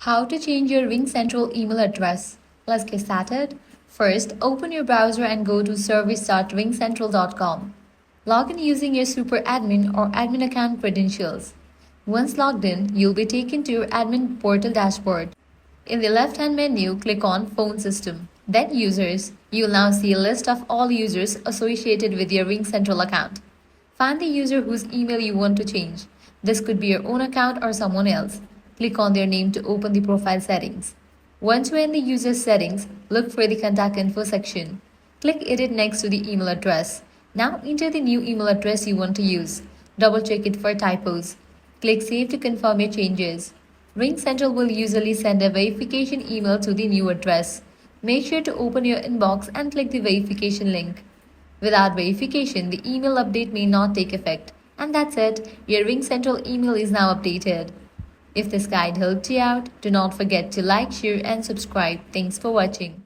How to change your RingCentral email address. Let's get started. First, open your browser and go to service.ringcentral.com. Log in using your super admin or admin account credentials. Once logged in, you'll be taken to your admin portal dashboard. In the left-hand menu, click on Phone System. Then Users. You'll now see a list of all users associated with your RingCentral account. Find the user whose email you want to change. This could be your own account or someone else. Click on their name to open the profile settings. Once you're in the user settings, look for the contact info section. Click Edit next to the email address. Now enter the new email address you want to use. Double check it for typos. Click Save to confirm your changes. RingCentral will usually send a verification email to the new address. Make sure to open your inbox and click the verification link. Without verification, the email update may not take effect. And that's it. Your RingCentral email is now updated. If this guide helped you out, do not forget to like, share and subscribe. Thanks for watching.